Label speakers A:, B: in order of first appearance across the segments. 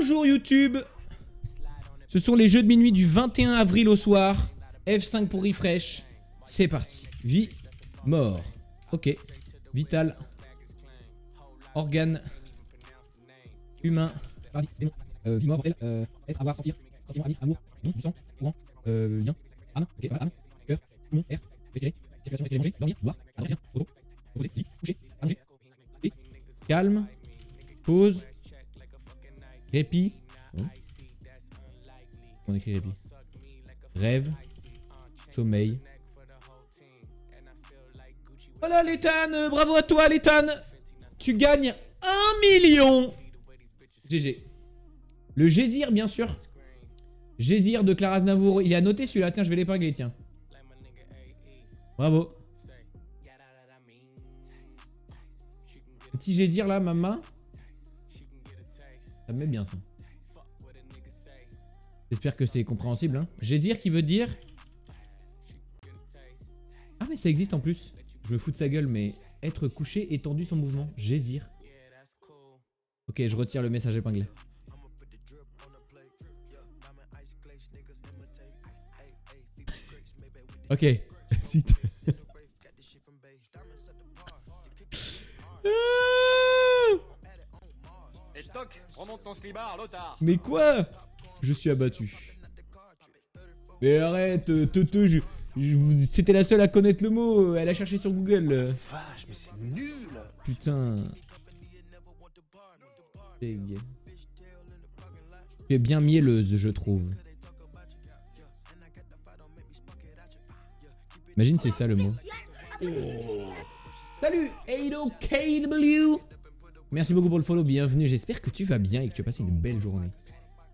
A: Bonjour YouTube. Ce sont les jeux de minuit du 21 avril au soir. F5 pour refresh. C'est parti. Vie, mort. Ok. Vital. Organe. Humain. Paradis, démon. Vie, mort, mortel. Être, avoir, sentir. Sentiment, ami, amour. Don, du sang. Courant. Lien. Âme. Ok, voilà, âme. Cœur. Poumon. Air. Respirer. Circulation, respirer, manger. Dormir. Boire. Adresser. Auto. Reposer. Lit. Coucher. Allonger. Et. Calme. Pause. Répit. Oh. On écrit répit. Rêve. Sommeil. Voilà Léthane, bravo à toi Léthane. Tu gagnes 1 million. GG. Le Gésir bien sûr. Gésir de Clara Aznavour. Il est à noter celui-là, tiens je vais l'épingler tiens. Bravo. Petit Gésir là, maman. Ça me met bien ça. J'espère que c'est compréhensible hein. Gésir qui veut dire... Ah mais ça existe en plus. Je me fous de sa gueule mais... Être couché étendu sans mouvement. Gésir. Ok je retire le message épinglé. Ok. Suite. Mais quoi? Je suis abattu. Mais arrête, c'était la seule à connaître le mot. Elle a cherché sur Google.
B: Vache, mais c'est nul.
A: Putain. Tu es bien mielleuse, je trouve. Imagine c'est ça le mot. Oh. Salut, AdoKW. Merci beaucoup pour le follow, bienvenue. J'espère que tu vas bien et que tu as passé une belle journée.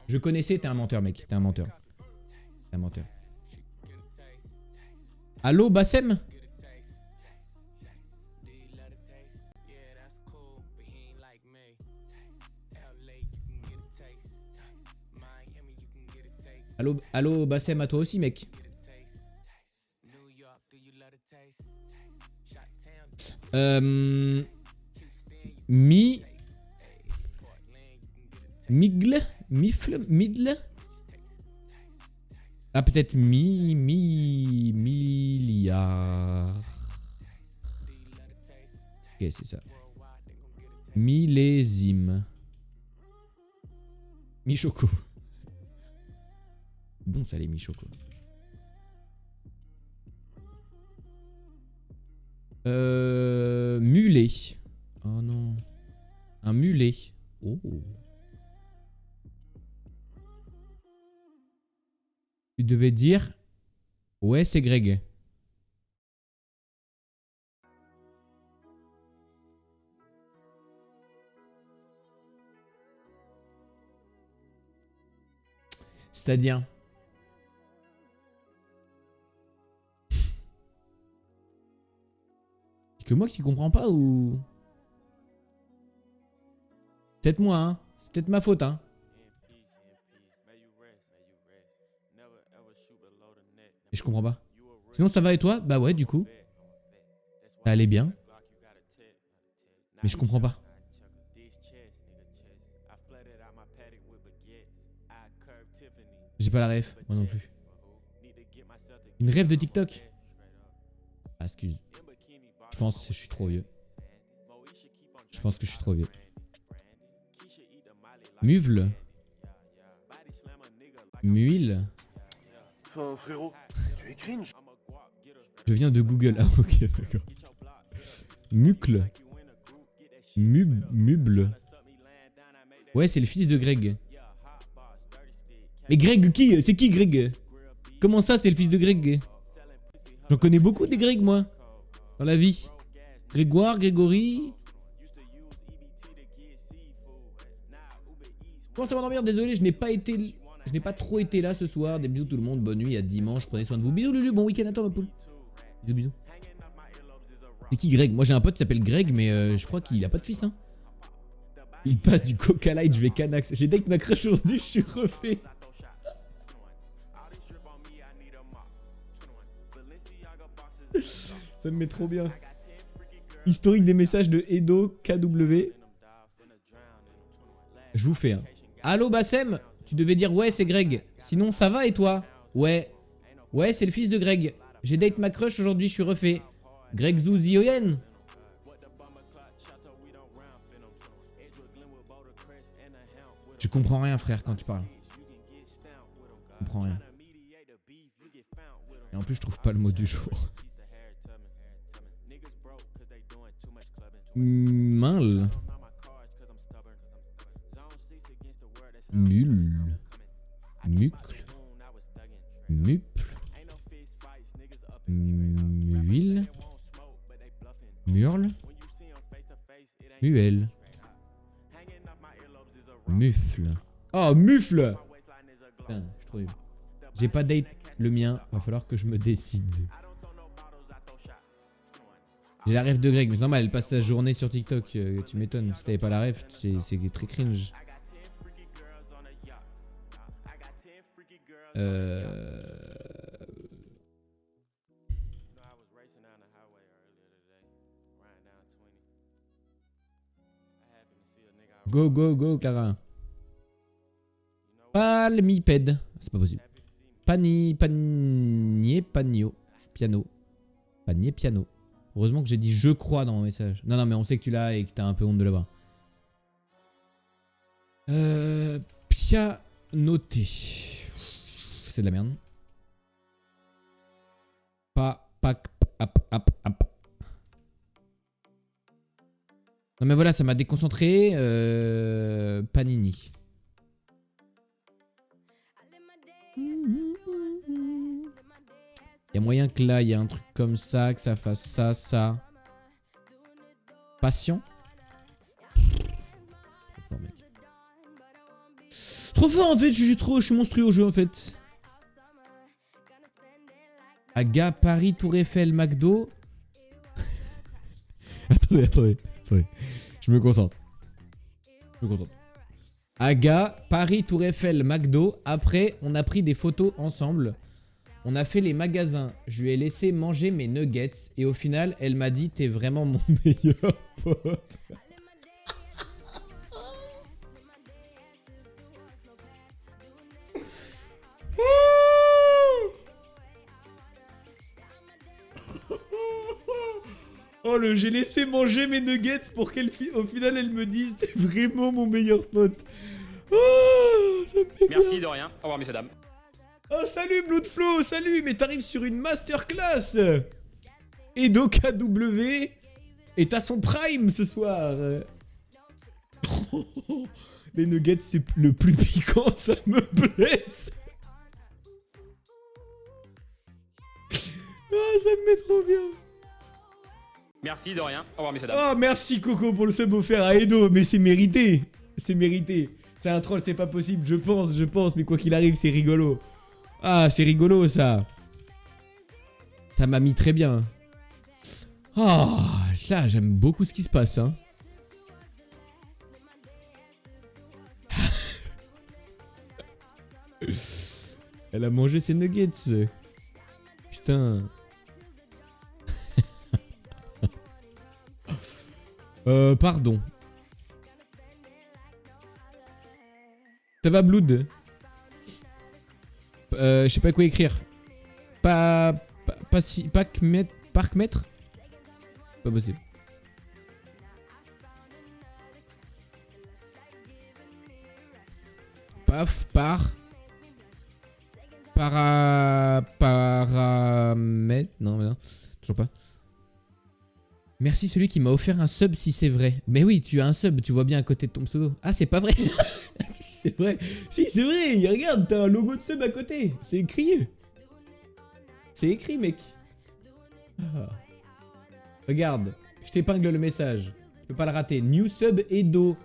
A: Je connaissais, t'es un menteur mec, t'es un menteur. T'es un menteur. Allô Bassem? Allô Bassem à toi aussi mec. Migle? Mifle? Midle? Ah peut-être milliard. Ok c'est ça. Millésime. Michoco. Bon ça les Michoco. Mulet. Oh non. Un mulet. Oh. Tu devais dire... Ouais, c'est Greg. C'est-à-dire... C'est que moi qui comprends pas ou... Peut-être moi, hein. C'est peut-être ma faute, hein. Et je comprends pas. Sinon ça va et toi? Bah ouais du coup. Ça allait bien. Mais je comprends pas. J'ai pas la ref, moi non plus. Une ref de TikTok? Ah excuse. Je pense que je suis trop vieux. Je pense que je suis trop vieux. Muvle. Muile.
B: Enfin, frérot, tu es cringe.
A: Je viens de Google. Ah ok d'accord. Mucle. Muble. Ouais c'est le fils de Greg. Mais Greg qui? C'est qui Greg? Comment ça c'est le fils de Greg? J'en connais beaucoup des Greg moi. Dans la vie. Grégoire, Grégory. Comment ça va m'endormir? Désolé je n'ai pas été... Je n'ai pas trop été là ce soir. Des bisous tout le monde. Bonne nuit, à dimanche. Prenez soin de vous. Bisous Lulu. Bon week-end à toi ma poule. Bisous bisous. C'est qui Greg? Moi j'ai un pote qui s'appelle Greg mais je crois qu'il a pas de fils hein. Il passe du Coca Light, je vais Canax. J'ai date ma crush aujourd'hui, je suis refait. Ça me met trop bien. Historique des messages de Edo KW. Je vous fais un. Allô Bassem? Tu devais dire ouais c'est Greg. Sinon ça va et toi? Ouais. Ouais c'est le fils de Greg. J'ai date ma crush aujourd'hui, je suis refait. Greg Zouzioyen. Je comprends rien frère quand tu parles. Je comprends rien. Et en plus je trouve pas le mot du jour. Mal. Mule. Mucle. Muple. Muile. Murle. Muel. Mufle. Oh, mufle! Putain, je suis trop nul. J'ai pas date le mien, va falloir que je me décide. J'ai la ref de Greg, mais c'est normal, elle passe sa journée sur TikTok, tu m'étonnes. Si t'avais pas la ref, c'est très cringe. Go, go, go, Clara. Palmipède. C'est pas possible. Panier, panio. Piano. Panier, piano. Heureusement que j'ai dit je crois dans mon message. Non, non, mais on sait que tu l'as et que t'as un peu honte de l'avoir. Pianoté. C'est de la merde. Non mais voilà, ça m'a déconcentré. Panini. Il y a moyen que là, il y a un truc comme ça, que ça fasse ça, ça. Patient. Trop fort, mec. Trop fort en fait, je suis monstrueux au jeu en fait. Aga, Paris, Tour Eiffel, McDo. attendez. Je me concentre. Aga, Paris, Tour Eiffel, McDo. Après, on a pris des photos ensemble. On a fait les magasins. Je lui ai laissé manger mes nuggets. Et au final, elle m'a dit, t'es vraiment mon meilleur pote. Oh le j'ai laissé manger mes nuggets pour qu'au final elle me dise t'es vraiment mon meilleur pote. Oh, ça me fait
C: Merci
A: bien.
C: de rien. Au revoir messieurs dames.
A: Oh salut Bloodflow, salut, mais t'arrives sur une masterclass. Edo KW est à son prime ce soir. Les nuggets c'est le plus piquant, ça me blesse. Ah ça me met trop bien.
C: Merci de rien. Au revoir messieurs dames.
A: Oh merci Coco pour le sub offert à Edo, mais c'est mérité. C'est mérité. C'est un troll, c'est pas possible, je pense, mais quoi qu'il arrive, c'est rigolo. Ah, c'est rigolo ça. Ça m'a mis très bien. Oh, là, j'aime beaucoup ce qui se passe, hein. Elle a mangé ses nuggets. Putain. Pardon. Ça va Blood? Je sais pas quoi écrire. Parc-mètre? Pas possible. Paf, paramètre. Non, toujours pas. Merci celui qui m'a offert un sub si c'est vrai. Mais oui, tu as un sub, tu vois bien à côté de ton pseudo. Ah, c'est pas vrai. Si, c'est vrai. Si, c'est vrai. Regarde, t'as un logo de sub à côté. C'est écrit. C'est écrit, mec. Ah. Regarde, je t'épingle le message. Tu peux pas le rater. New sub Edo.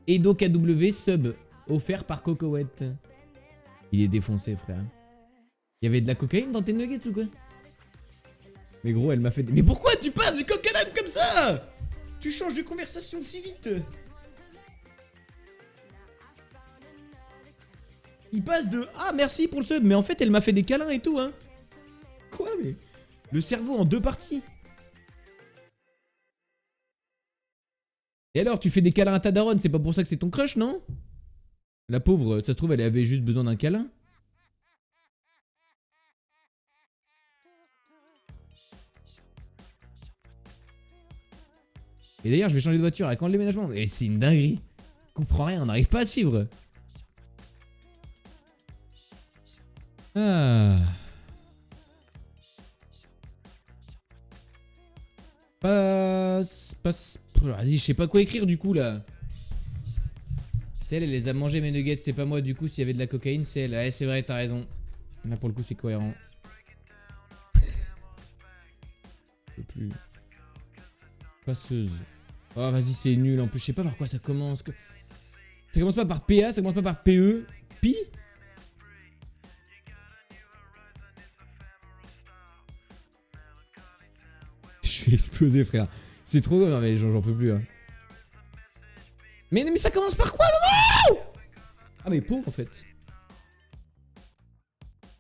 A: Edo KW sub. Offert par Cocoette. Il est défoncé, frère. Il y avait de la cocaïne dans tes nuggets ou quoi? Mais gros, elle m'a fait... Mais pourquoi tu passes du coq à l'âne comme ça? Tu changes de conversation si vite. Il passe de... Ah, merci pour le sub. Mais en fait, elle m'a fait des câlins et tout, hein. Quoi, mais... Le cerveau en deux parties. Et alors, tu fais des câlins à ta daronne, c'est pas pour ça que c'est ton crush, non? La pauvre, ça se trouve, elle avait juste besoin d'un câlin. Et d'ailleurs, je vais changer de voiture. À quand le déménagement? Et c'est une dinguerie. Je comprends rien, on n'arrive pas à suivre. Ah. Passe. Vas-y, je sais pas quoi écrire du coup là. C'est elle, elle les a mangés mes nuggets, c'est pas moi. Du coup, s'il y avait de la cocaïne, c'est elle. Ouais, c'est vrai, t'as raison. Là pour le coup, c'est cohérent. Je peux plus. Passeuse. Oh, vas-y, c'est nul. En plus, je sais pas par quoi ça commence. Ça commence pas par PA, ça commence pas par PE. Pi. Je suis explosé, frère. C'est trop. Non, mais j'en peux plus. Hein. Mais ça commence par quoi le mot? Ah, mais pot en fait.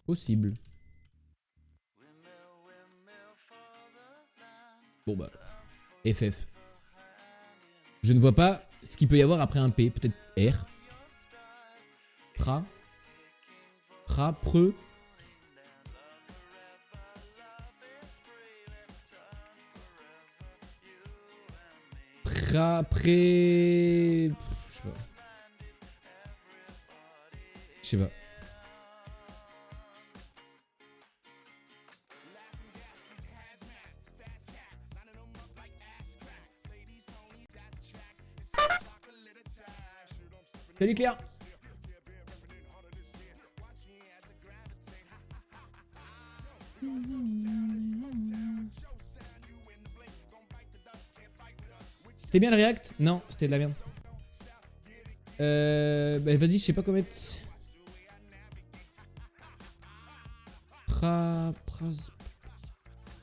A: Possible. Bon bah. FF. Je ne vois pas ce qu'il peut y avoir après un P. Peut-être R. Pra. Preux. Pré. Je sais pas. Je sais pas. Salut Claire. C'était bien le react? Non, c'était de la merde. Bah vas-y, je sais pas comment mettre.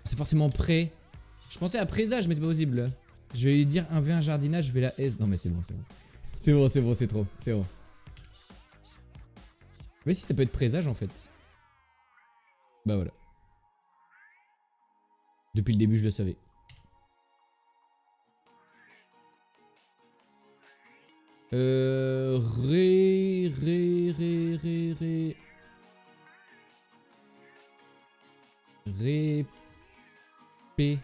A: C'est forcément prêt. Je pensais à présage, mais c'est pas possible. Je vais lui dire un V1 jardinage, je vais la S. Non mais c'est bon, c'est bon. C'est bon, c'est bon, c'est trop. C'est bon. Mais si ça peut être présage en fait. Bah voilà. Depuis le début, je le savais. P.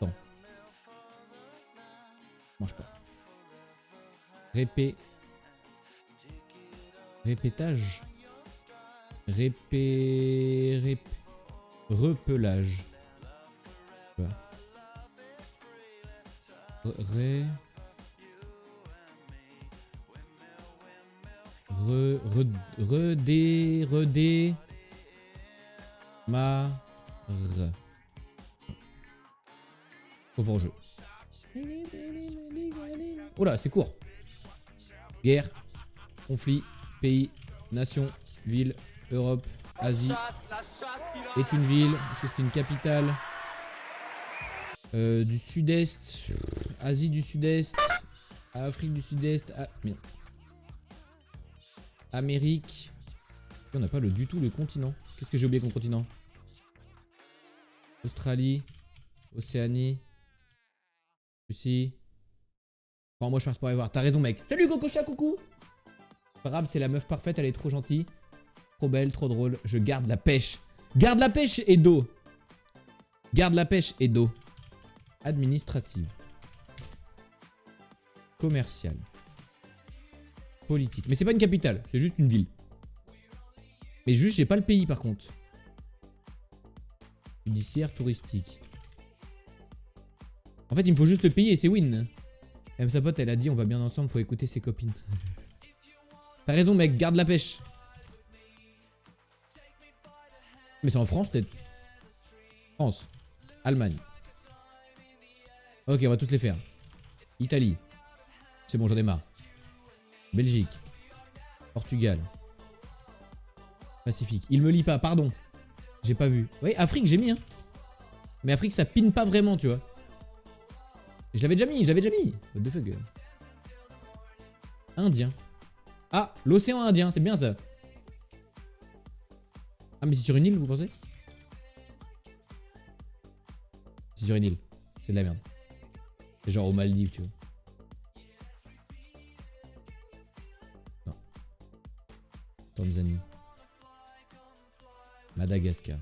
A: Non. Mange pas. Répétage. Repelage. Redé. Pauvre jeu. Oh là, c'est court. Guerre, conflit, pays, nation, ville, Europe, Asie. Est une ville. Est-ce que c'est une capitale? Du sud-est. Asie du sud-est. Afrique du sud-est. Amérique. On n'a pas du tout le continent. Qu'est-ce que j'ai oublié comme continent? Australie. Océanie. Russie. Bon, moi je passe pour aller voir. T'as raison, mec. Salut, Cococha, coucou. Pas grave, c'est la meuf parfaite, elle est trop gentille. Trop belle, trop drôle. Je garde la pêche. Garde la pêche et d'eau. Garde la pêche et d'eau. Administrative. Commerciale. Politique. Mais c'est pas une capitale, c'est juste une ville. Mais juste, j'ai pas le pays par contre. Judiciaire, touristique. En fait, il me faut juste le pays et c'est win. Même sa pote, elle a dit on va bien ensemble, faut écouter ses copines. T'as raison, mec, garde la pêche. Mais c'est en France, peut-être. France. Allemagne. Ok, on va tous les faire. Italie. C'est bon, j'en ai marre. Belgique. Portugal. Pacifique. Il me lit pas, pardon. J'ai pas vu. Oui, Afrique, j'ai mis, hein. Mais Afrique, ça pine pas vraiment, tu vois. Je l'avais déjà mis, What the fuck. Indien. Ah, l'océan Indien, c'est bien ça. Ah, mais c'est sur une île, vous pensez? C'est sur une île. C'est de la merde. C'est genre aux Maldives, tu vois. Tanzanie. Madagascar.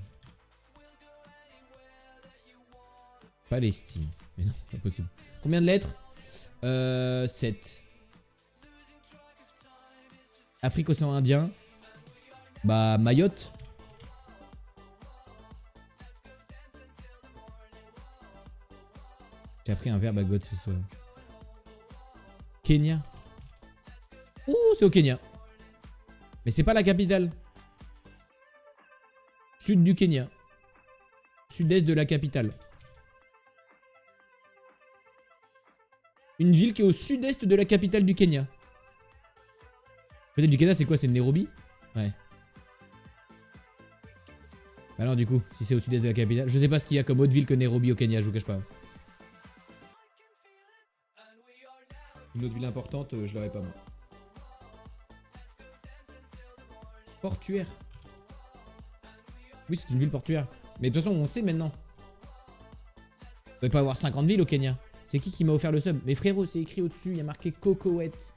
A: Palestine. Mais non, pas possible. Combien de lettres 7. Afrique, océan Indien. Bah, Mayotte. J'ai appris un verbe à God ce soir. Kenya. Ouh, c'est au Kenya. Mais c'est pas la capitale. Sud du Kenya. Sud-est de la capitale. Une ville qui est au sud-est de la capitale du Kenya. Peut-être du Kenya, c'est quoi? C'est Nairobi? Ouais. Bah non, du coup, si c'est au sud-est de la capitale. Je sais pas ce qu'il y a comme autre ville que Nairobi au Kenya, je vous cache pas. Une autre ville importante, je l'aurais pas moi. Portuaire. Oui, c'est une ville portuaire. Mais de toute façon, on sait maintenant. Il ne peut pas avoir 50 villes au Kenya. C'est qui m'a offert le sub? Mais frérot, c'est écrit au-dessus, il y a marqué Cocoette.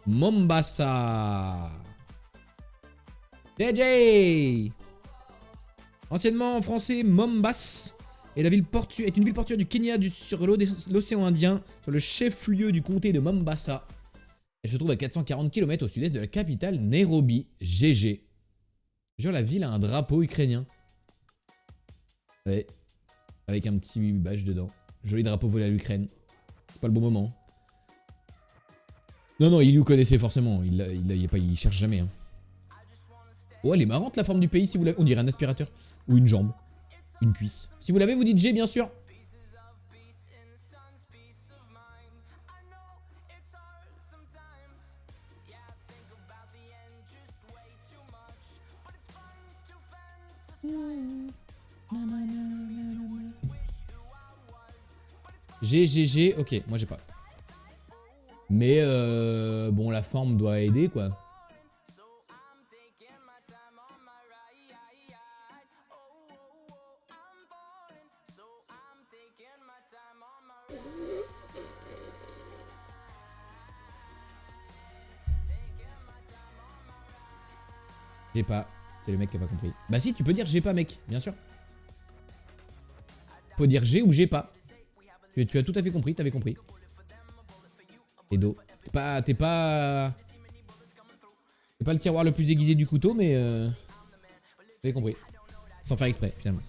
A: Mombasa. JJ. Anciennement en français, Mombasa est une ville portuaire du Kenya sur l'océan Indien, sur le chef-lieu du comté de Mombasa. Elle se trouve à 440 km au sud-est de la capitale Nairobi. GG. Genre la ville a un drapeau ukrainien. Ouais. Avec un petit badge dedans. Joli drapeau volé à l'Ukraine. C'est pas le bon moment. Non, non, il nous connaissait forcément. Il cherche jamais. Hein. Oh, elle est marrante la forme du pays si vous l'avez. On dirait un aspirateur. Ou une jambe. Une cuisse. Si vous l'avez, vous dites G bien sûr. G, ok, moi j'ai pas. Mais bon, la forme doit aider quoi. J'ai pas. C'est le mec qui a pas compris. Bah si, tu peux dire j'ai pas mec, bien sûr. Faut dire j'ai ou j'ai pas. Tu as tout à fait compris, t'avais compris. Edo. T'es pas le tiroir le plus aiguisé du couteau, mais t'avais compris. Sans faire exprès, finalement.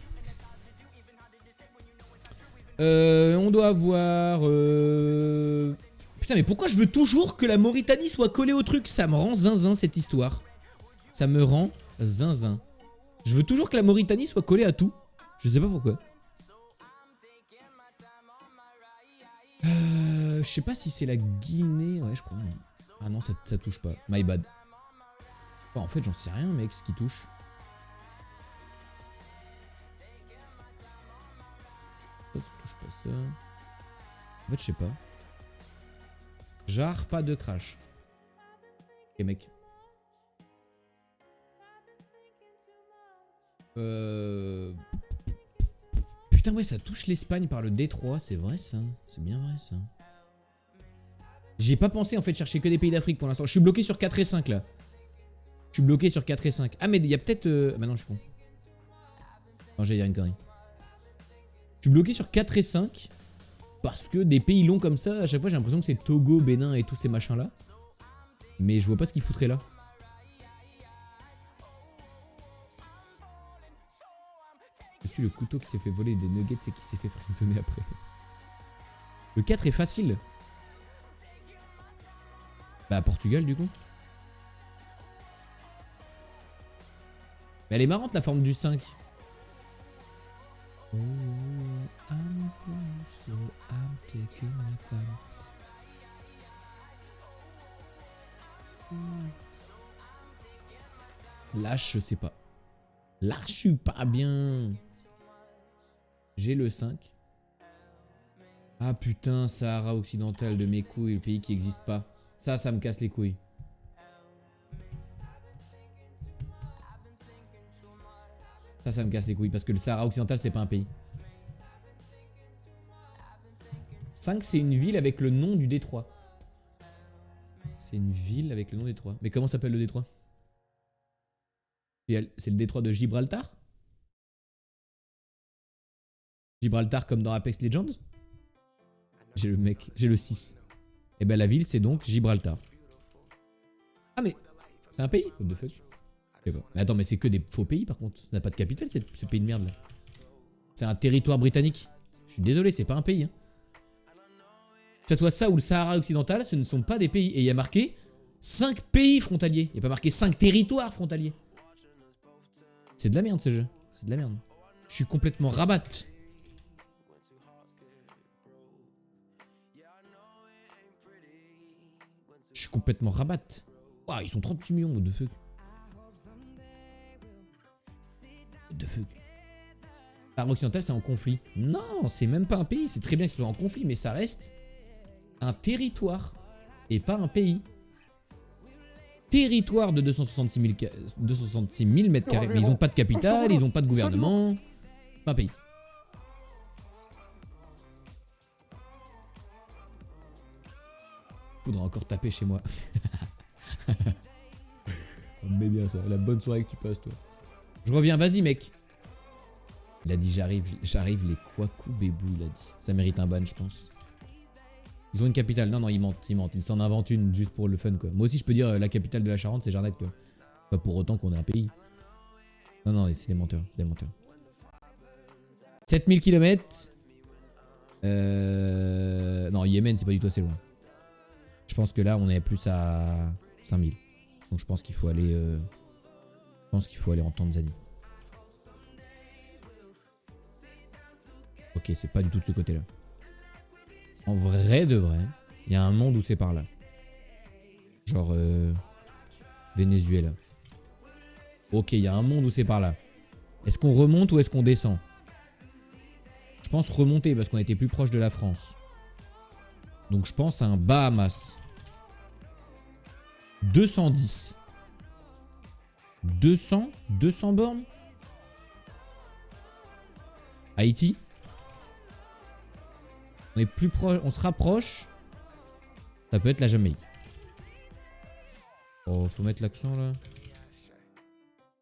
A: On doit avoir... Putain, mais pourquoi je veux toujours que la Mauritanie soit collée au truc? Ça me rend zinzin, cette histoire. Ça me rend zinzin. Je veux toujours que la Mauritanie soit collée à tout. Je sais pas pourquoi. Je sais pas si c'est la Guinée. Ouais, je crois. Ah non, ça touche pas. My bad. Oh, en fait, j'en sais rien, mec, ce qui touche. Ça touche pas ça. En fait, je sais pas. Jarre, pas de crash. Ok, mec. Putain, ouais, ça touche l'Espagne par le Détroit, c'est vrai ça. C'est bien vrai ça. J'ai pas pensé en fait chercher que des pays d'Afrique pour l'instant. Je suis bloqué sur 4 et 5 là. Je suis bloqué sur 4 et 5. Ah, mais il y a peut-être. Bah non, je suis con. Non, j'allais dire une connerie. Je suis bloqué sur 4 et 5. Parce que des pays longs comme ça, à chaque fois j'ai l'impression que c'est Togo, Bénin et tous ces machins là. Mais je vois pas ce qu'ils foutraient là. Je suis le couteau qui s'est fait voler des nuggets et qui s'est fait friendzoner après. Le 4 est facile. Bah Portugal du coup. Mais elle est marrante la forme du 5. Oh, I'm so I'm taking my time. Lâche, je sais pas. Lâche, je suis pas bien. J'ai le 5. Ah putain, Sahara occidental de mes couilles, le pays qui n'existe pas. Ça me casse les couilles. Ça me casse les couilles parce que le Sahara occidental c'est pas un pays. 5 c'est une ville avec le nom du détroit. C'est une ville avec le nom du détroit. Mais comment s'appelle le détroit? C'est le détroit de Gibraltar? Gibraltar comme dans Apex Legends? J'ai le mec, j'ai le 6. Et ben la ville c'est donc Gibraltar. Ah mais c'est un pays? What the fuck? Je sais pas. Mais attends, mais c'est que des faux pays par contre. Ça n'a pas de capitale ce pays de merde là. C'est un territoire britannique. Je suis désolé, c'est pas un pays. Hein. Que ce soit ça ou le Sahara occidental, ce ne sont pas des pays. Et il y a marqué 5 pays frontaliers. Il n'y a pas marqué 5 territoires frontaliers. C'est de la merde ce jeu. C'est de la merde. Je suis complètement rabat. Je suis complètement rabat. Ouah, ils sont 38 millions, what the fuck. What the fuck. Sahara occidental, c'est en conflit. Non, c'est même pas un pays. C'est très bien que ce soit en conflit, mais ça reste un territoire et pas un pays. Territoire de 266 000 mètres carrés. Mais ils ont pas de capitale, ils ont pas de gouvernement. Pas un pays. Faudra encore taper chez moi. Mais bien ça, la bonne soirée que tu passes toi. Je reviens, vas-y mec. Il a dit j'arrive les Kwaku Bébou, il a dit. Ça mérite un ban je pense. Ils ont une capitale, non ils mentent. Ils s'en inventent une juste pour le fun quoi. Moi aussi je peux dire la capitale de la Charente c'est Jarnette quoi. Pas pour autant qu'on ait un pays. Non c'est des menteurs, 7000 km. Non Yémen c'est pas du tout assez loin. Je pense que là on est plus à 5000. Donc je pense qu'il faut aller en Tanzanie. Ok, c'est pas du tout de ce côté-là. En vrai de vrai, il y a un monde où c'est par là. Genre Venezuela. Ok, il y a un monde où c'est par là. Est-ce qu'on remonte ou est-ce qu'on descend? Je pense remonter parce qu'on était plus proche de la France. Donc je pense à un Bahamas. 210. 200 bornes. Haïti. On est plus proche, on se rapproche. Ça peut être la Jamaïque. Oh, faut mettre l'accent là.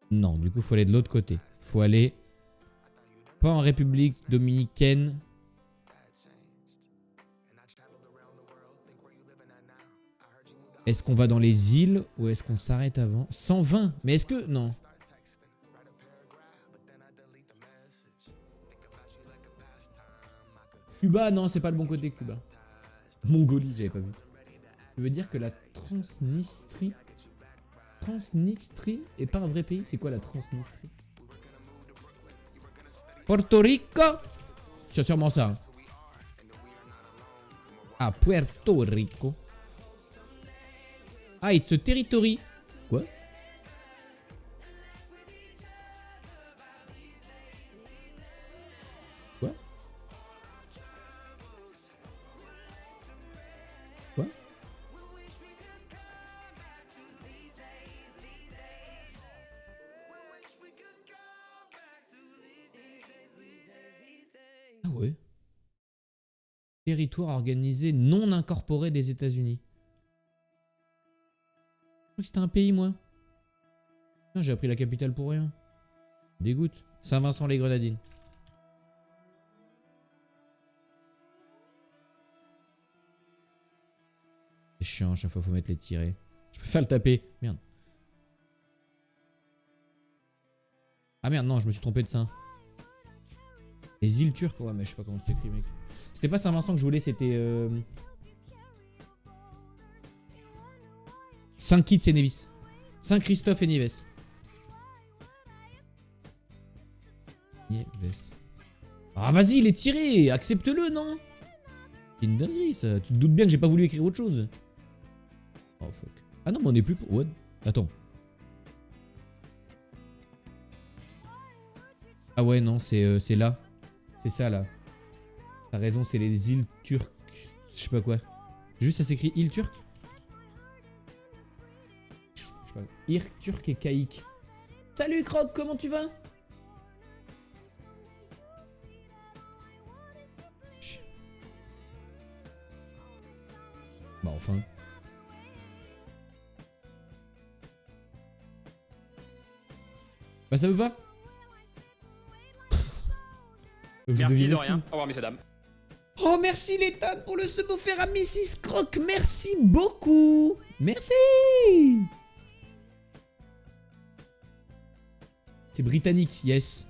A: Non, du coup, faut aller de l'autre côté. Faut aller pas en République dominicaine. Est-ce qu'on va dans les îles ou est-ce qu'on s'arrête avant? 120. Mais est-ce que... Non. Cuba, non, c'est pas le bon côté, Cuba. Mongolie, j'avais pas vu. Je veux dire que la Transnistrie... Transnistrie est pas un vrai pays? C'est quoi la Transnistrie? Porto Rico? C'est sûrement ça. Hein. Ah, Puerto Rico. Ah, it's a territory. Quoi? Quoi? Quoi? Ah ouais. Territoire organisé non incorporé des États-Unis. Je crois que c'était un pays, moi. J'ai appris la capitale pour rien. Dégoûte. Saint-Vincent-les-Grenadines. C'est chiant, à chaque fois faut mettre les tirets. Je préfère le taper. Merde. Ah merde, non, je me suis trompé de Saint. Les îles turques, ouais, mais je sais pas comment c'est écrit, mec. C'était pas Saint-Vincent que je voulais, c'était... Saint-Kitts et Nevis. Saint-Christophe et Nieves. Nieves. Ah vas-y, il est tiré. Accepte-le, non? C'est une dinguerie, ça. Tu te doutes bien que j'ai pas voulu écrire autre chose. Oh, fuck. Ah non, mais on est plus... What? Attends. Ah ouais, non, c'est là. C'est ça, là. T'as raison, c'est les îles turques. Je sais pas quoi. Juste, ça s'écrit îles turques? Je sais pas. Irk, turc et caïque. Salut, Croc, comment tu vas? Bah, enfin. Bah ça veut pas.
C: Merci de rien. Au revoir, messieurs, dames.
A: Oh merci Léthan pour le sub offert à Mrs. Croc. Merci beaucoup. Merci. C'est britannique, yes.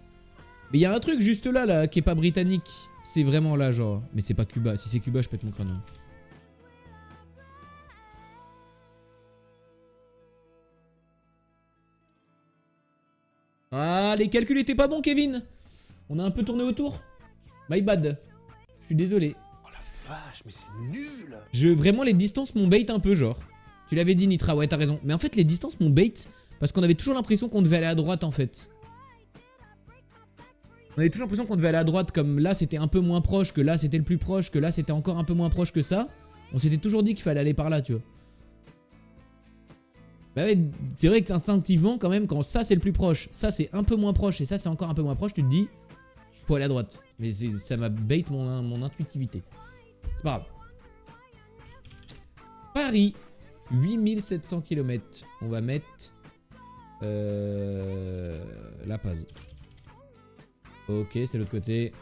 A: Mais il y a un truc juste là qui est pas britannique. C'est vraiment là genre. Mais c'est pas Cuba. Si c'est Cuba je pète mon crâne. Hein. Ah les calculs étaient pas bons Kevin. On a un peu tourné autour. My bad. Je suis désolé.
B: Oh la vache, mais c'est nul.
A: Vraiment les distances m'ont bait un peu genre. Tu l'avais dit Nitra, ouais t'as raison. Mais en fait les distances m'ont bait parce qu'on avait toujours l'impression qu'on devait aller à droite en fait. On avait toujours l'impression qu'on devait aller à droite comme là c'était un peu moins proche, que là c'était le plus proche, que là c'était encore un peu moins proche que ça. On s'était toujours dit qu'il fallait aller par là tu vois. Bah ouais, c'est vrai que instinctivement quand même quand ça c'est le plus proche, ça c'est un peu moins proche et ça c'est encore un peu moins proche, tu te dis faut aller à droite. Mais ça m'a bait mon intuitivité. C'est pas grave. Paris, 8700 km. On va mettre La Paz. Ok, c'est l'autre côté.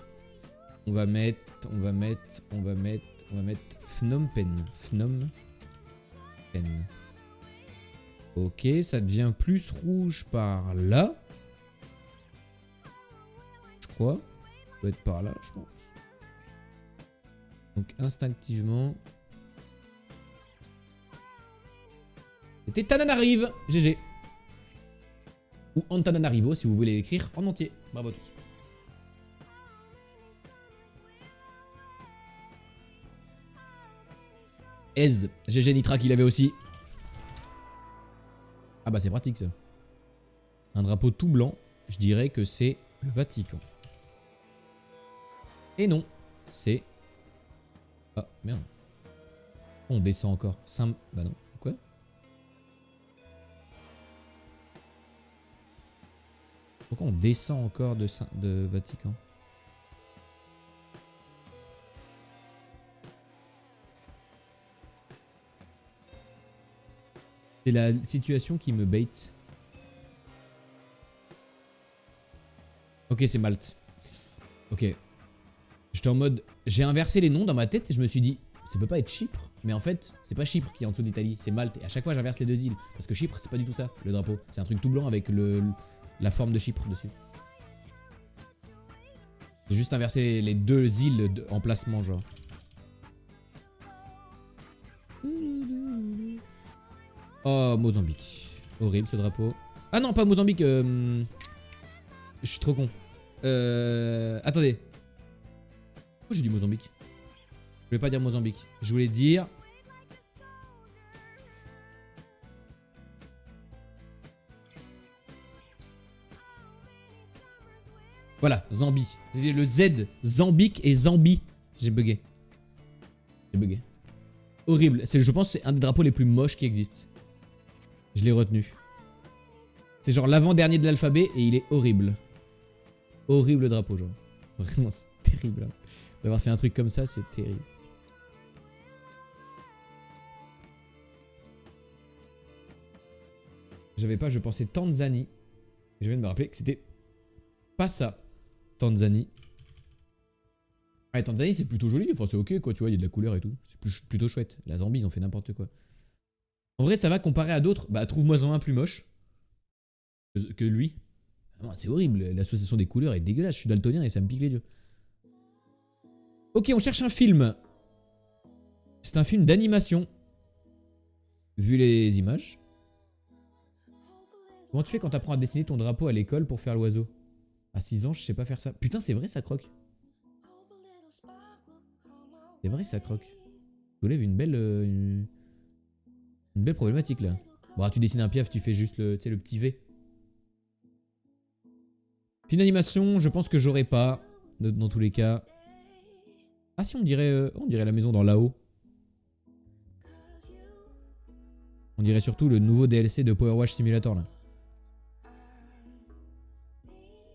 A: On va mettre Phnom Penh. Phnom Penh. Ok, ça devient plus rouge par là. Je crois. Ça doit être par là, je pense. Donc instinctivement. C'était Tananarive. GG. Ou Antananarivo si vous voulez l'écrire en entier. Bravo à tous. Ez. GG Nitra qui l'avait aussi. Ah bah c'est pratique ça. Un drapeau tout blanc. Je dirais que c'est le Vatican. Et non. C'est... Ah merde. On descend encore. Bah non. Quoi? Pourquoi on descend encore de Vatican? C'est la situation qui me bait. Ok, c'est Malte. Ok. J'étais en mode... J'ai inversé les noms dans ma tête et je me suis dit... Ça peut pas être Chypre. Mais en fait, c'est pas Chypre qui est en dessous d'Italie, c'est Malte. Et à chaque fois, j'inverse les deux îles. Parce que Chypre, c'est pas du tout ça, le drapeau. C'est un truc tout blanc avec la forme de Chypre dessus. J'ai juste inversé les deux îles en placement, genre. Oh, Mozambique. Horrible ce drapeau. Ah non, pas Mozambique. Je suis trop con. Attendez. Pourquoi j'ai dit Mozambique? Je voulais pas dire Mozambique. Je voulais dire... Voilà, Zambie. C'est le Z. Zambique et Zambie. J'ai bugué. J'ai bugué. Horrible. Je pense que c'est un des drapeaux les plus moches qui existent. Je l'ai retenu. C'est genre l'avant-dernier de l'alphabet et il est horrible. Horrible drapeau, genre. Vraiment, c'est terrible. Hein. D'avoir fait un truc comme ça, c'est terrible. J'avais pas, je pensais Tanzanie. Et je viens de me rappeler que c'était pas ça. Tanzanie. Ouais, Tanzanie, c'est plutôt joli. Enfin, c'est ok, quoi, tu vois, il y a de la couleur et tout. C'est plutôt chouette. La Zambie, ils ont fait n'importe quoi. En vrai, ça va comparé à d'autres. Bah, trouve-moi-en un plus moche que lui. C'est horrible. L'association des couleurs est dégueulasse. Je suis daltonien et ça me pique les yeux. Ok, on cherche un film. C'est un film d'animation. Vu les images. Comment tu fais quand t'apprends à dessiner ton drapeau à l'école pour faire l'oiseau? À 6 ans, je sais pas faire ça. Putain, c'est vrai, ça croque. C'est vrai, ça croque. Tu soulèves une belle problématique là. Bon, tu dessines un piaf, tu fais juste le petit V. Film d'animation, je pense que j'aurais pas. Dans tous les cas. Ah si, on dirait la maison dans là-haut. On dirait surtout le nouveau DLC de Power Wash Simulator là.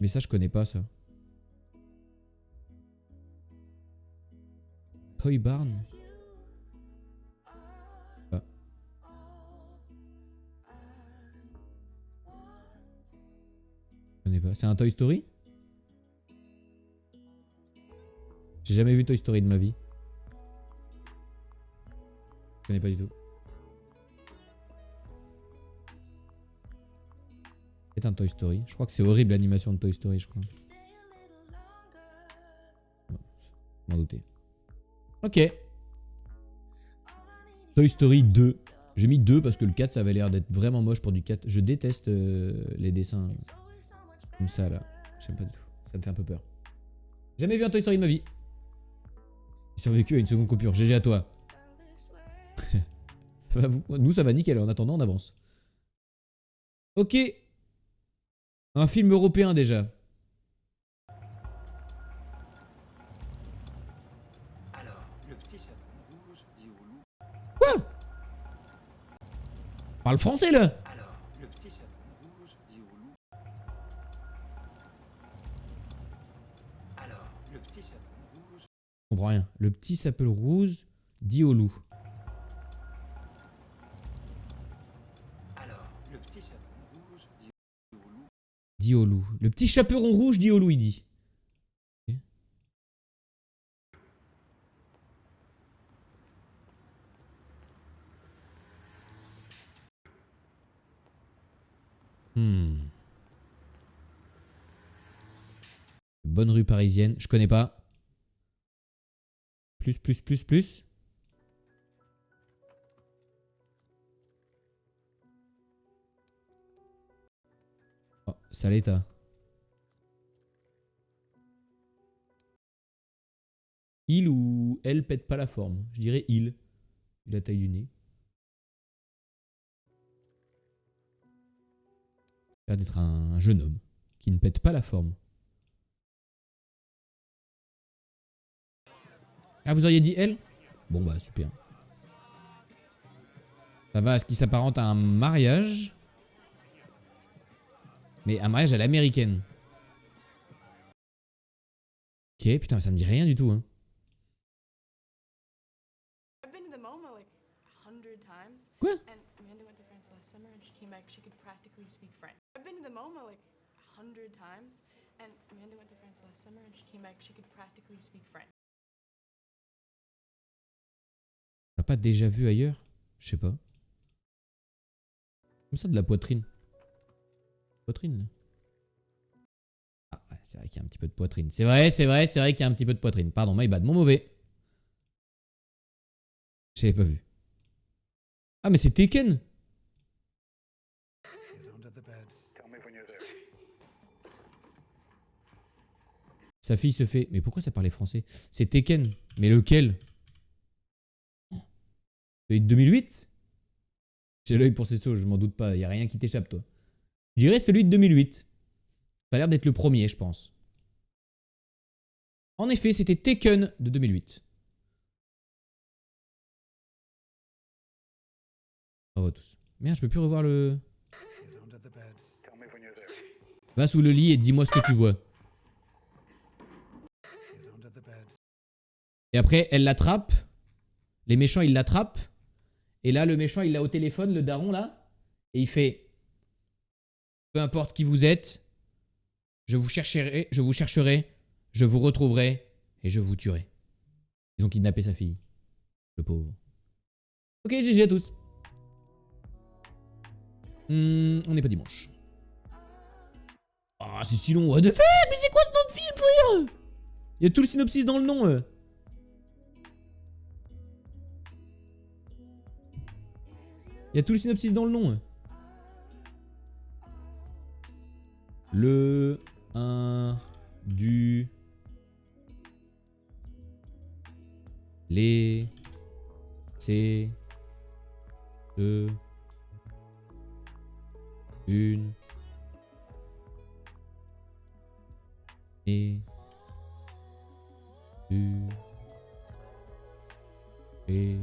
A: Mais ça, je connais pas ça. Toy Barn. Ah. pas. C'est un Toy Story? J'ai jamais vu Toy Story de ma vie. Je connais pas du tout. C'est un Toy Story. Je crois que c'est horrible l'animation de Toy Story, je crois. M'en douter. Ok. Toy Story 2. J'ai mis 2 parce que le 4 ça avait l'air d'être vraiment moche pour du 4. Je déteste les dessins comme ça là. J'aime pas du tout. Ça me fait un peu peur. Jamais vu un Toy Story de ma vie. J'ai survécu à une seconde coupure. GG à toi. Ça va vous... Nous ça va nickel. En attendant on avance. Ok. Un film européen déjà.
B: Alors, le petit chaperon rouge dit au loup.
A: Quoi? Parle français là.
B: Alors, le petit chaperon rouge dit au loup. Alors, le petit chaperon rouge.
A: Je comprends rien. Le petit sapeur rouge dit au loup.
B: Alors, le petit chaperon rouge dit au loup.
A: Dit au loup. Le petit chaperon rouge dit au loup, il dit. Ok. Bonne rue parisienne. Je connais pas. Plus. Oh, sale état. Il ou elle pète pas la forme. Je dirais il. Vu la taille du nez. Il a l'air d'être un jeune homme qui ne pète pas la forme. Ah, vous auriez dit elle? Bon bah super. Ça va à ce qui s'apparente à un mariage. Mais un mariage à l'américaine. Ok, putain, ça me dit rien du tout, hein. Quoi? On l'a pas déjà vu ailleurs? Je sais pas. Comme ça, de la poitrine. Poitrine, là. Ah, ouais, c'est vrai qu'il y a un petit peu de poitrine. C'est vrai qu'il y a un petit peu de poitrine. Pardon, my bad, mon mauvais. Je l'avais pas vu. Ah, mais c'est Tekken! Sa fille se fait... Mais pourquoi ça parlait français? C'est Tekken. Mais lequel? Celui de 2008? J'ai l'œil pour ces sauts, je m'en doute pas. Y a rien qui t'échappe, toi. Je dirais celui de 2008. Ça a l'air d'être le premier, je pense. En effet, c'était Tekken de 2008. Bravo à tous. Merde, je peux plus revoir le... Va sous le lit et dis-moi ce que tu vois. Et après, elle l'attrape. Les méchants, ils l'attrapent. Et là, le méchant, il l'a au téléphone, le daron, là. Et il fait... Peu importe qui vous êtes, je vous chercherai, je vous retrouverai et je vous tuerai. Ils ont kidnappé sa fille. Le pauvre. Ok, GG à tous. On n'est pas dimanche. Ah, c'est si long. What the fuck? Mais c'est quoi ce nom de film, frère? Il y a tout le synopsis dans le nom. Il y a tout le synopsis dans le nom. Le 1 du les c'est de une et du et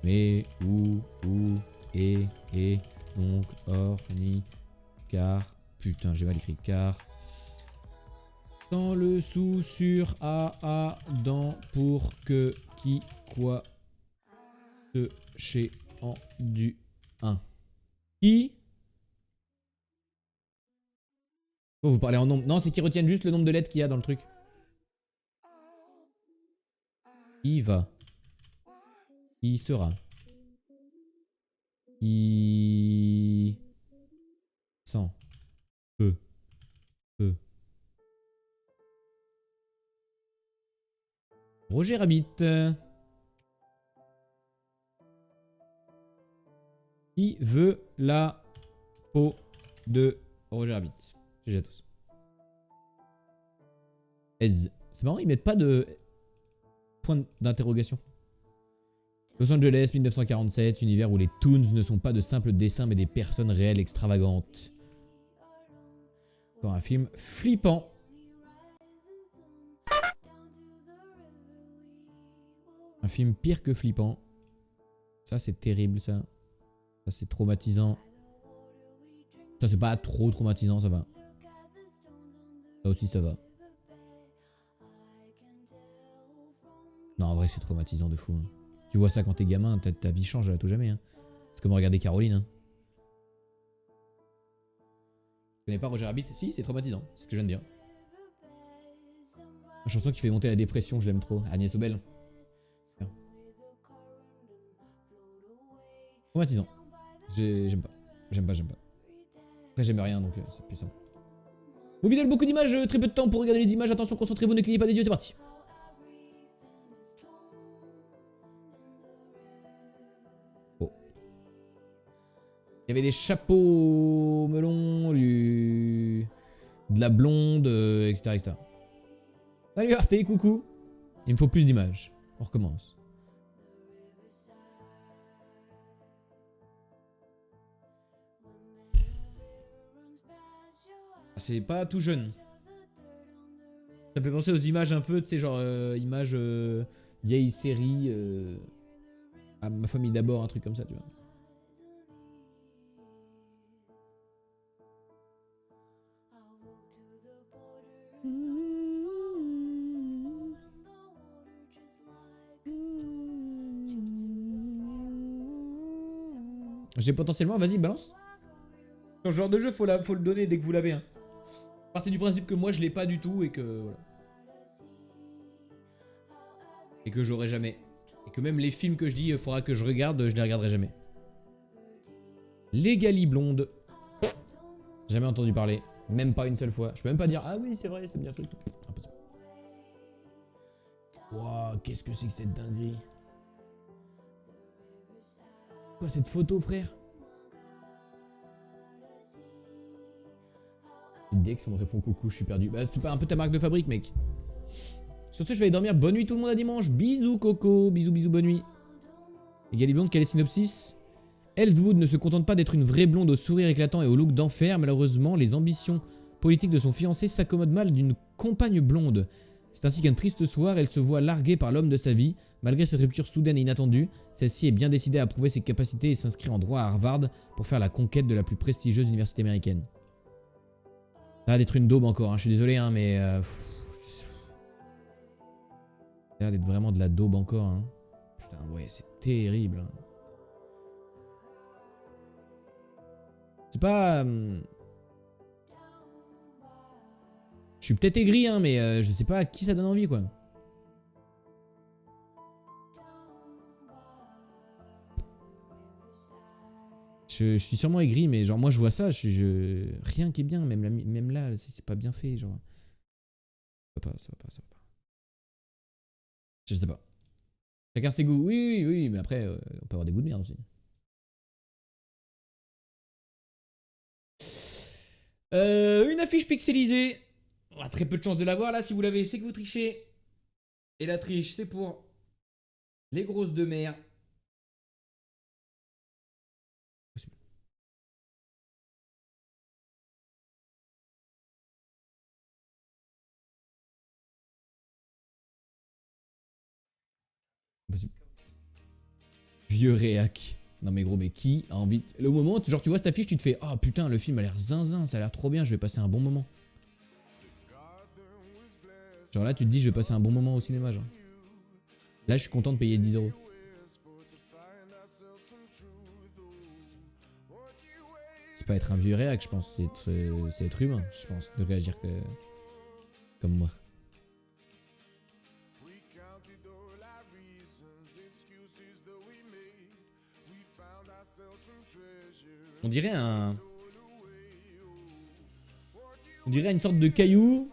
A: mais où et donc orni car putain j'ai mal écrit car dans le sous sur a dans pour que qui quoi de chez en du 1 qui Oh, vous parlez en nombre. Non, c'est qu'ils retiennent juste le nombre de lettres qu'il y a dans le truc. Qui va? Qui sera? Qui... Sans. Peu. Roger Rabbit. Qui veut la peau de Roger Rabbit? GG à tous. C'est marrant, ils mettent pas de point d'interrogation. Los Angeles, 1947, univers où les toons ne sont pas de simples dessins mais des personnes réelles extravagantes. Encore un film flippant. Un film pire que flippant. Ça c'est terrible ça. Ça c'est traumatisant. Ça c'est pas trop traumatisant, ça va. Ça aussi ça va. Non en vrai c'est traumatisant de fou. Hein. Tu vois ça quand t'es gamin, ta vie change à tout jamais. Hein. C'est comme regarder Caroline. Hein. Tu connais pas Roger Rabbit? Si, c'est traumatisant, c'est ce que je viens de dire. La chanson qui fait monter la dépression, je l'aime trop. Agnès Obel. Super. Traumatisant. J'aime pas. J'aime pas. Après j'aime rien donc c'est plus simple. Vos vidéos, beaucoup d'images, très peu de temps pour regarder les images. Attention, concentrez-vous, ne clignez pas des yeux, c'est parti. Oh. Il y avait des chapeaux melons, de la blonde, etc. Salut Arte, coucou. Il me faut plus d'images. On recommence. C'est pas tout jeune. Ça me fait penser aux images un peu, tu sais, genre images vieille série. À ma famille d'abord, un truc comme ça, tu vois. J'ai potentiellement, vas-y, balance. Ce genre de jeu, faut le donner dès que vous l'avez. Hein. Partez du principe que moi je l'ai pas du tout et que voilà. Et que j'aurai jamais. Et que même les films que je dis, il faudra que je regarde, je les regarderai jamais. Legally Blonde. Jamais entendu parler. Même pas une seule fois. Je peux même pas dire ah oui c'est vrai, c'est bien le truc. Wouah, qu'est-ce que c'est que cette dinguerie? Quoi cette photo frère? Dex, on me répond coucou, je suis perdu. Bah c'est pas un peu ta marque de fabrique mec. Sur ce je vais aller dormir, bonne nuit tout le monde à dimanche. Bisous Coco, bisous bonne nuit. Et Galiblonde, quel est le synopsis? Elsewood ne se contente pas d'être une vraie blonde au sourire éclatant et au look d'enfer. Malheureusement, les ambitions politiques de son fiancé s'accommodent mal d'une compagne blonde. C'est ainsi qu'un triste soir, elle se voit larguée par l'homme de sa vie. Malgré cette rupture soudaine et inattendue, celle-ci est bien décidée à prouver ses capacités et s'inscrire en droit à Harvard pour faire la conquête de la plus prestigieuse université américaine. Ça a d'être une daube encore, hein. Je suis désolé, hein, mais... ça a l'air d'être vraiment de la daube encore. Hein. Putain, ouais, c'est terrible. Hein. C'est pas... Je suis peut-être aigri, hein, mais je sais pas à qui ça donne envie, quoi. Je suis sûrement aigri, mais genre moi je vois ça, rien qui est bien, même là, c'est pas bien fait, genre. Ça va pas. Je sais pas. Chacun ses goûts, oui, mais après, on peut avoir des goûts de merde aussi. Une affiche pixelisée. On a très peu de chance de l'avoir là, si vous l'avez, c'est que vous trichez. Et la triche, c'est pour les grosses de mer. Vieux réac. Non mais gros, mais qui a envie... Le moment, genre tu vois cette affiche, tu te fais « Oh putain, le film a l'air zinzin, ça a l'air trop bien, je vais passer un bon moment. » Genre là, tu te dis « Je vais passer un bon moment au cinéma, genre. » Là, je suis content de payer 10 €. C'est pas être un vieux réac, je pense. C'est être humain, je pense, de réagir comme moi. On dirait un... On dirait une sorte de caillou.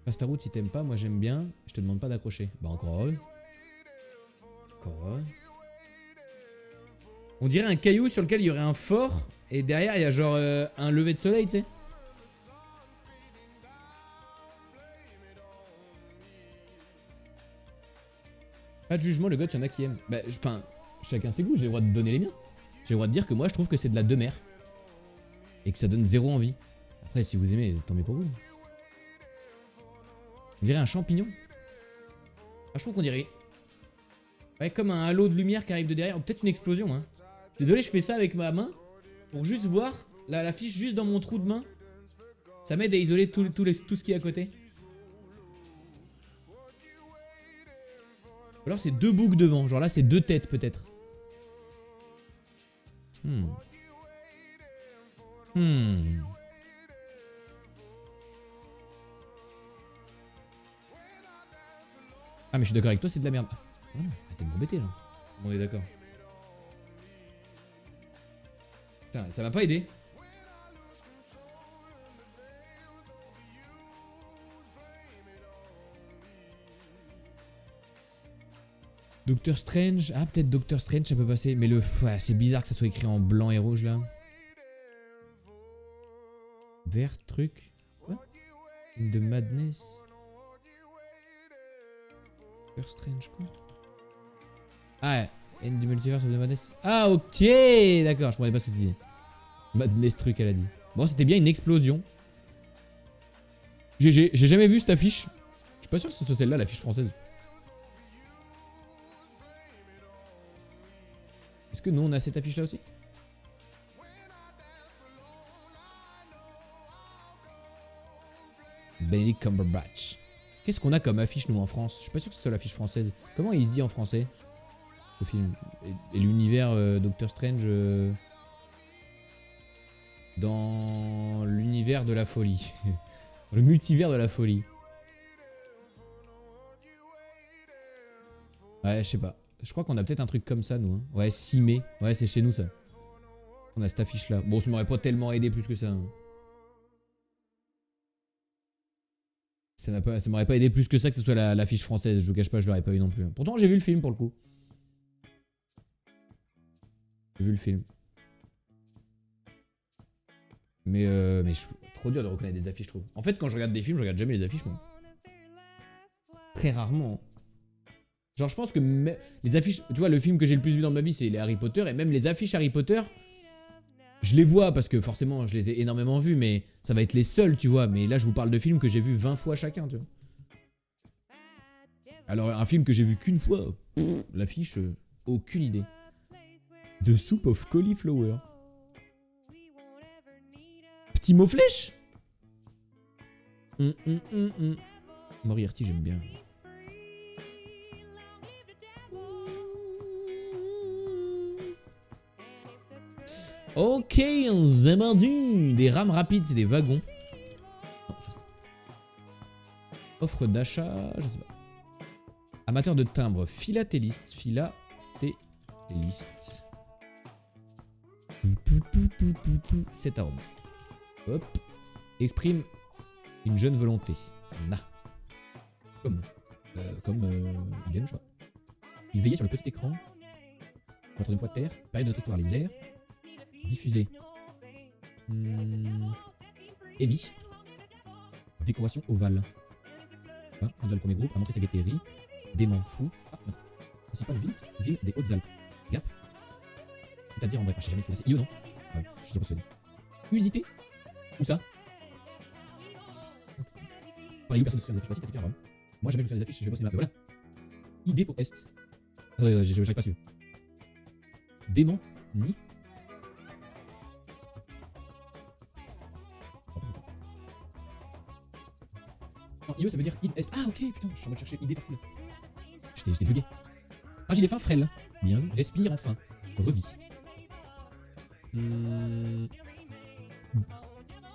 A: Passe ta route si t'aimes pas, moi j'aime bien. Je te demande pas d'accrocher. Bah encore heureux. Encore heureux. On dirait un caillou sur lequel il y aurait un fort. Et derrière il y a genre un lever de soleil, tu sais. Pas de jugement, le gars, il y en a qui aiment. Bah, enfin, chacun ses goûts, j'ai le droit de donner les miens. J'ai le droit de dire que moi je trouve que c'est de la demeure. Et que ça donne zéro envie. Après, si vous aimez, tant mieux pour vous. On dirait un champignon. Ah, je trouve qu'on dirait... Ouais, comme un halo de lumière qui arrive de derrière. Ou peut-être une explosion, hein. Désolé, je fais ça avec ma main. Pour juste voir la fiche juste dans mon trou de main. Ça m'aide à isoler tout ce qui est à côté. Ou alors c'est deux boucs devant. Genre là, c'est deux têtes peut-être. Ah mais je suis d'accord avec toi, c'est de la merde. Oh, arrêtez de m'embêter là. On est d'accord. Putain, ça m'a pas aidé. Doctor Strange. Ah peut-être Doctor Strange ça peut passer. Mais le... Ouais, c'est bizarre que ça soit écrit en blanc et rouge là. Vert truc. Quoi? In the Madness. Doctor Strange quoi? Ah ouais. In the Multiverse of the Madness. Ah ok. D'accord, je comprenais pas ce que tu disais. Madness truc elle a dit. Bon c'était bien une explosion. GG. J'ai jamais vu cette affiche. Je suis pas sûr que ce soit celle-là l'affiche française. Est-ce que nous on a cette affiche là aussi? Benedict Cumberbatch. Qu'est-ce qu'on a comme affiche nous en France? Je suis pas sûr que ce soit l'affiche française. Comment il se dit en français? Le film. Et l'univers Doctor Strange dans l'univers de la folie. Le multivers de la folie. Ouais, je sais pas. Je crois qu'on a peut-être un truc comme ça, nous. Hein. Ouais, 6 mai. Ouais, c'est chez nous, ça. On a cette affiche-là. Bon, ça m'aurait pas tellement aidé plus que ça. Hein. Ça m'aurait pas aidé plus que ça que ce soit l'affiche française. Je vous cache pas, je l'aurais pas eu non plus. Pourtant, j'ai vu le film, pour le coup. J'ai vu le film. Mais trop dur de reconnaître des affiches, je trouve. En fait, quand je regarde des films, je regarde jamais les affiches, moi. Très rarement. Genre je pense que les affiches, tu vois le film que j'ai le plus vu dans ma vie c'est les Harry Potter et même les affiches Harry Potter, je les vois parce que forcément je les ai énormément vus mais ça va être les seuls tu vois, mais là je vous parle de films que j'ai vus 20 fois chacun tu vois. Alors un film que j'ai vu qu'une fois, l'affiche, aucune idée. The Soup of Cauliflower. Petit mot flèche. Moriarty j'aime bien. Ok, c'est mardi. Des rames rapides, c'est des wagons. Non, offre d'achat, je sais pas. Amateur de timbre, philatéliste. Philatéliste. Cet arôme. Hop. Exprime une jeune volonté. Na. Comme Iden, je vois. Il veillait sur le petit écran. Encore une fois terre. Période de notre histoire, les airs. Diffusé. Émis. Décoration ovale. Ah, fondu le premier groupe a montré sa gaieté. Démon fou. Ah, non. Principale ville des Hautes-Alpes. Gap. C'est-à-dire en bref, je sais jamais ce que c'est. Io, non? Ouais, je suis sûr que c'est. Usité. Où ça? Pareil, personne ne se souvient des affiches. Voici ta Rome. Moi, jamais je me souviens des affiches, je vais bosser ma. Voilà. ID pour Est. Ah, ouais, j'arrive pas à suivre. Démon ni. Non, IE ça veut dire id est. Ah ok putain, je suis en train de chercher ID partout là. J'étais bugué. Ah j'ai les fins frêles. Bien vu. Respire enfin. Revis.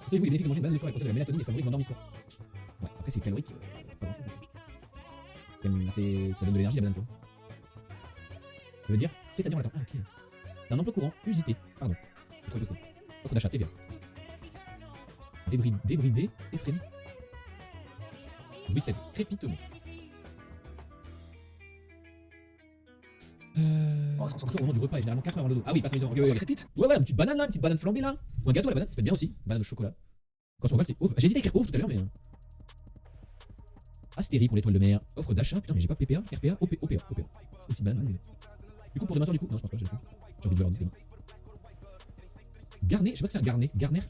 A: Savez-vous, il est bénéfique de manger une banane le soir et apporter de la mélatonine et favorise l'endormissement. Ouais, après c'est calorique, pas grand chose. Ça donne de l'énergie la banane, tu vois. Ça veut dire, c'est-à-dire en latin. Ah, ok. D'un emploi courant, usité. Pardon. Je trouvais possible. Offre d'achat, TVA. Débridé, effréné. Bruxelles, crépitement. Au moment du repas et généralement 4 heures avant le dos. Ah oui, passe mes temps.
B: Ça crépite.
A: Ouais, une petite banane là, une petite banane flambée là. Ou un gâteau à la banane, ça peut être bien aussi. Banane au chocolat. Quand on voit, c'est ouf. J'ai hésité à écrire ouf tout à l'heure, mais. Astérie pour l'étoile de mer. Offre d'achat. Putain, mais j'ai pas PPA, RPA, OPA. C'est aussi banane. Du coup, pour demain soir, du coup. Non, je pense pas, j'ai le fait. J'ai envie de leur dire demain. Garnet, je sais pas si c'est un garnet. Garner.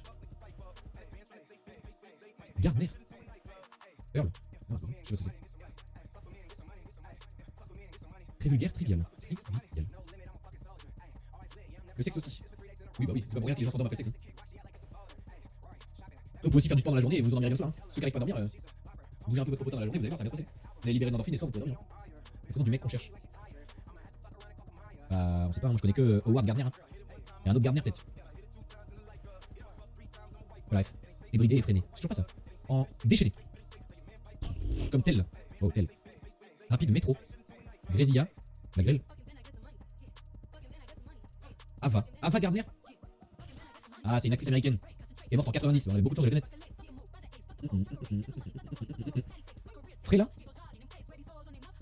A: Earl. Ah, je sais pas ce que c'est. Très vulgaire, trivial. Le sexe aussi. Oui, bah oui, c'est pas pour rien que les gens s'endorment après le sexe. Vous pouvez aussi faire du sport dans la journée et vous vous endormirez le soir. Hein. Ceux qui n'arrivent pas à dormir, bougez un peu votre popotin dans la journée, vous allez voir, ça va bien se passer. Vous allez libérer l'endorphine et le soir, vous pouvez dormir. C'est le nom du mec qu'on cherche. Bah, on sait pas, moi je connais que Howard Gardner. Hein. Il y a un autre Gardner peut-être. Bref. Débridé et freiné. C'est toujours pas ça. En déchaîné. Comme tel. Oh, tel. Rapide métro. Grésilla. La grêle. Ava Gardner. Ah, c'est une actrice américaine. Elle est morte en 90, on avait beaucoup de chance de la connaître. Frela.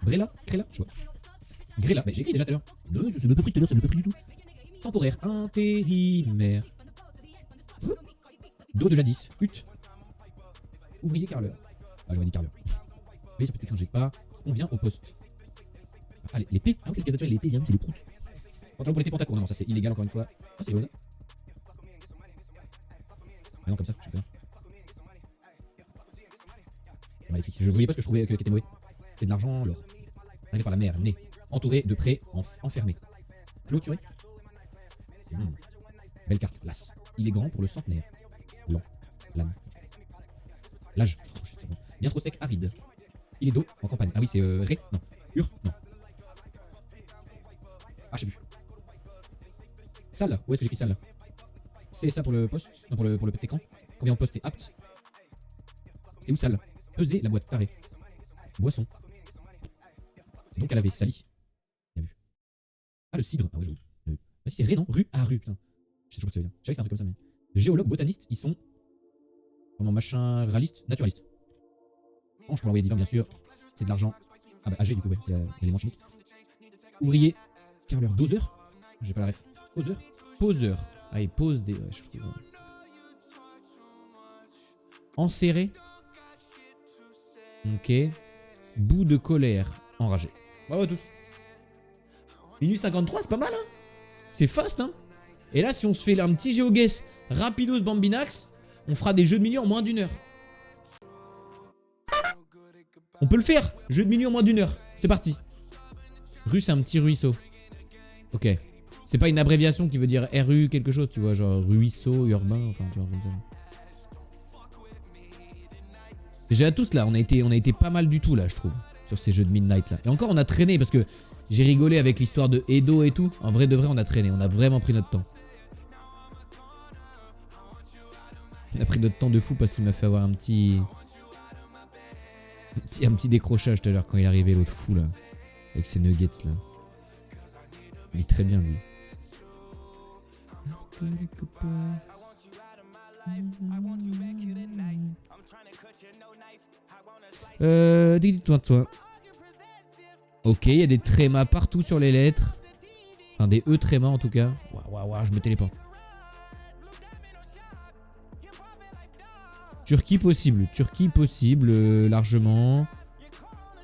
A: Brella. Créla. Je vois. Grella. Bah, j'ai écrit déjà tout à l'heure. Non, ça ne m'a pas pris tout à l'heure, ça ne m'a pas pris du tout. Temporaire. Intérimaire. Dos de jadis. Hutte. Ouvrier carleur. Ah, j'aurais dit carleur. Oui, ça peut être quand j'ai pas. On vient au poste. Ah, les P. Ah, ok, les gaz les P, bien vu, c'est les proutes. Pantalon pour l'été pantacourt. Non, ça c'est illégal encore une fois. Ah, c'est ça. Ah non, comme ça, je sais pas. Magnifique. Je voyais pas ce que je trouvais qui était mauvais. C'est de l'argent, l'or. Arrivé par la mer, né. Entouré de prés, enfermé. Clôturé. Belle carte, l'as. Il est grand pour le centenaire. Lent. L'âne. L'âge. Bien trop sec, aride. Il est d'eau en campagne. Ah oui, c'est Ré. Non. Non. Ah, je sais plus. Salle. Où est-ce que j'écris salle? C'est ça pour le poste. Non, pour le petit écran. Quand on vient au poste, c'est apte. C'était où salle? Peser la boîte, taré. Boisson. Donc à laver, sali. Bien vu. Ah, le cidre. Ah ouais, j'avoue. Ah si, c'est Ré, non? Rue. Ah, rue, putain. Je sais toujours ce que ça veut dire. Je savais que c'est un truc comme ça, mais. Géologues, botanistes, ils sont. Comment, machin, réaliste, naturaliste. Bon, je peux l'envoyer divin, bien sûr. C'est de l'argent. Ah bah, AG, du coup, ouais, c'est l'élément chimique. Ouvrier, carleur, doseur. J'ai pas la ref. Poseur. Ah, il pose des. Ouais, je trouve. Enserré. Ok. Bout de colère. Enragé. Bravo à tous. Minuit 53, c'est pas mal, hein. C'est fast, hein. Et là, si on se fait un petit GeoGuess rapidos bambinax, on fera des jeux de milieu en moins d'1 heure. On peut le faire. Jeu de milieu en moins d'1 heure. C'est parti. Rue, c'est un petit ruisseau. Ok. C'est pas une abréviation qui veut dire RU quelque chose, tu vois, genre ruisseau, urbain, enfin, tu vois, comme ça. Déjà à tous là, on a été pas mal du tout là, je trouve, sur ces jeux de Midnight là. Et encore, on a traîné parce que j'ai rigolé avec l'histoire de Edo et tout. En vrai de vrai, on a traîné, on a vraiment pris notre temps. On a pris notre temps de fou parce qu'il m'a fait avoir un petit décrochage tout à l'heure quand il est arrivé, l'autre fou là, avec ses nuggets là. Il est très bien lui. Dis-toi. Ok, il y a des trémas partout sur les lettres. Enfin, des E trémas en tout cas. Waouh, je me téléporte. Turquie possible, largement.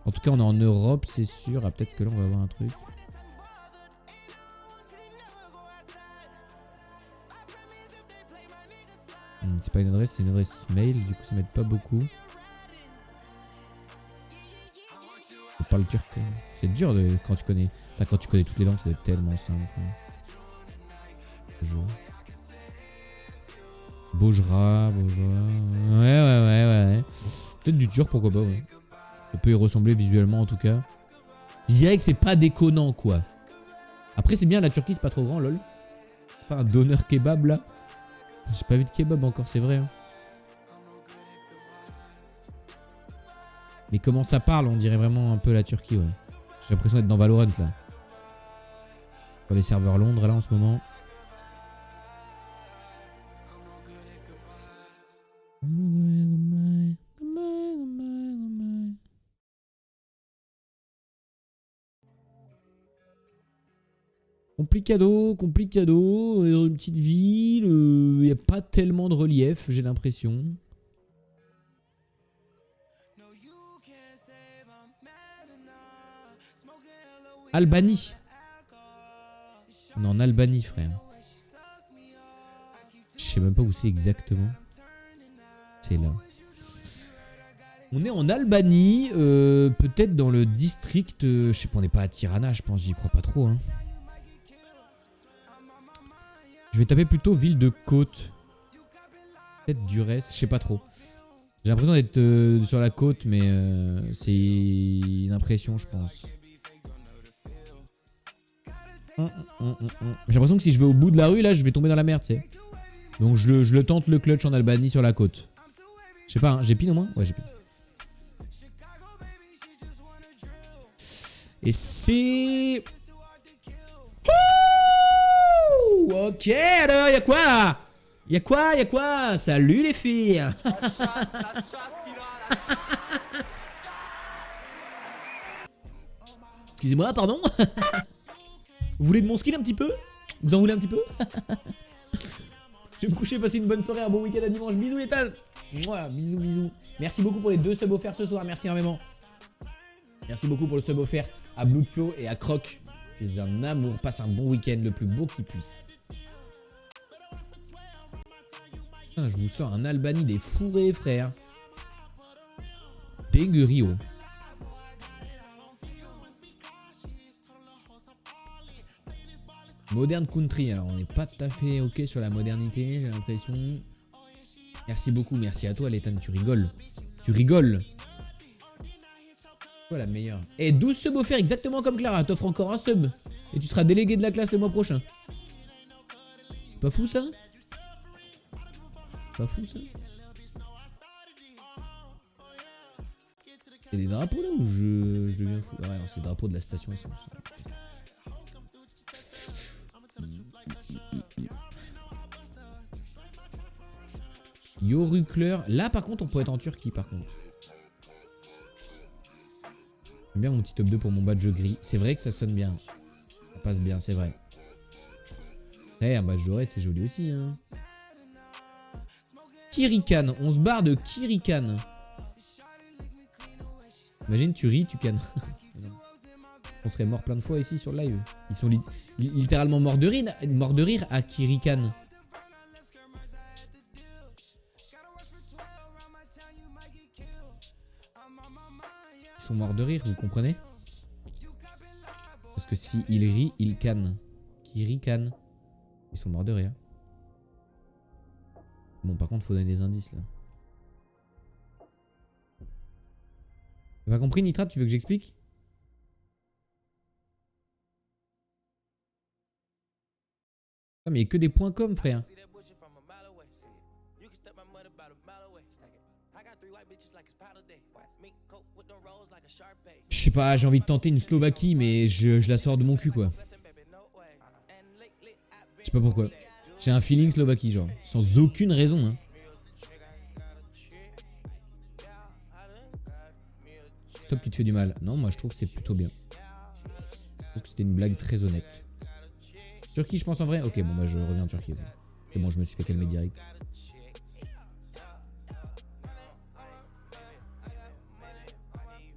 A: En tout cas, on est en Europe, c'est sûr. Ah, peut-être que là, on va avoir un truc. C'est pas une adresse, c'est une adresse mail. Du coup, ça m'aide pas beaucoup. Je parle turc. C'est dur quand tu connais. Quand tu connais toutes les langues, ça doit être tellement simple. Bonjour. Bojra. Ouais. Peut-être du turc, pourquoi pas, ouais. Ça peut y ressembler visuellement en tout cas. Je dirais que c'est pas déconnant, quoi. Après, c'est bien, la Turquie, c'est pas trop grand, lol. Pas un donneur kebab là. J'ai pas vu de kebab encore, c'est vrai. Hein. Mais comment ça parle, on dirait vraiment un peu la Turquie, ouais. J'ai l'impression d'être dans Valorant là. Sur les serveurs Londres là en ce moment. Complicado, complicado. Dans une petite ville, il n'y a pas tellement de relief, j'ai l'impression. Albanie. On est en Albanie, frère. Je sais même pas où c'est exactement. C'est là. On est en Albanie, peut-être dans le district. Je sais pas, on n'est pas à Tirana, je pense, j'y crois pas trop. Hein. Je vais taper plutôt ville de côte. Peut-être Durrës, je sais pas trop. J'ai l'impression d'être sur la côte, mais c'est une impression, je pense. J'ai l'impression que si je vais au bout de la rue, là, je vais tomber dans la merde, tu sais. Donc je le tente le clutch en Albanie sur la côte. Je sais pas, hein, j'ai pin au moins? Ouais, j'ai pin. Et c'est... Ouh, ok, alors, y'a quoi là? Y'a quoi? Y'a quoi? Salut les filles. Excusez-moi, pardon. Vous voulez de mon skill un petit peu? Vous en voulez un petit peu? Je vais me coucher, passer une bonne soirée, un bon week-end à dimanche. Bisous les tans. Mouah, bisous, bisous. Merci beaucoup pour les 2 subs offerts ce soir, merci énormément. Merci beaucoup pour le sub offert à Bloodflow et à Croc. Tu es un amour, passe un bon week-end le plus beau qui puisse. Putain, je vous sors un Albanie des fourrés, frère. Dégueurio. Modern Country, alors on n'est pas tout à fait ok sur la modernité, j'ai l'impression. Merci beaucoup, merci à toi Létan, tu rigoles. Tu rigoles. C'est quoi la meilleure? Et 12 subs offerts exactement comme Clara, t'offres encore un sub. Et tu seras délégué de la classe le mois prochain. C'est pas fou ça? Pas fou ça? Il y a des drapeaux là ou je deviens fou? Ah ouais non, c'est le drapeau de la station essence. Yorukler. Là par contre on peut être en Turquie par contre. J'aime bien mon petit top 2 pour mon badge gris. C'est vrai que ça sonne bien. Ça passe bien, c'est vrai. Ouais, un badge doré c'est joli aussi hein. Kirikan. On se barre de Kirikan. Imagine tu ris, tu cannes. On serait mort plein de fois ici sur le live. Ils sont littéralement morts de rire à Kirikan. Ils sont morts de rire, vous comprenez? Parce que si il rit, il canne. Kirikan. Ils sont morts de rire. Bon, par contre, faut donner des indices là. T'as pas compris, Nitrat? Tu veux que j'explique? Ah, mais il n'y a que des points com, frère. Je sais pas, j'ai envie de tenter une Slovaquie, mais je la sors de mon cul, quoi. Je sais pas pourquoi. J'ai un feeling Slovaquie, genre. Sans aucune raison, hein. Stop, tu te fais du mal. Non, moi je trouve que c'est plutôt bien. Je trouve que c'était une blague très honnête. Turquie, je pense en vrai. Ok, bon, bah je reviens en Turquie. C'est bon, je me suis fait calmer direct.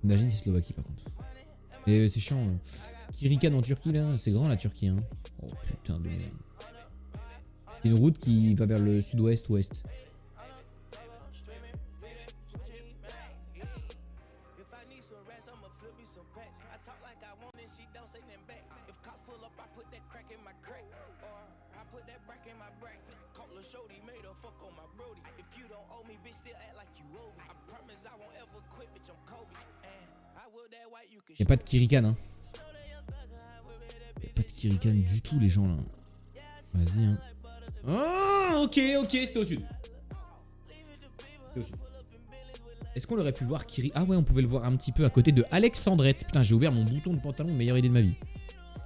A: Imagine c'est Slovaquie par contre. Et c'est chiant. Kirikan en Turquie là, c'est grand la Turquie. Hein. Oh putain de merde. Une route qui va vers le sud-ouest-ouest. Y'a pas de Kirikan hein. Y'a pas de Kirikan du tout les gens là. Vas-y, hein. Oh, ok, c'était au sud. C'était au sud. Est-ce qu'on l'aurait pu voir Kiri? Ah ouais, on pouvait le voir un petit peu à côté de Alexandrette. Putain, j'ai ouvert mon bouton de pantalon, meilleure idée de ma vie.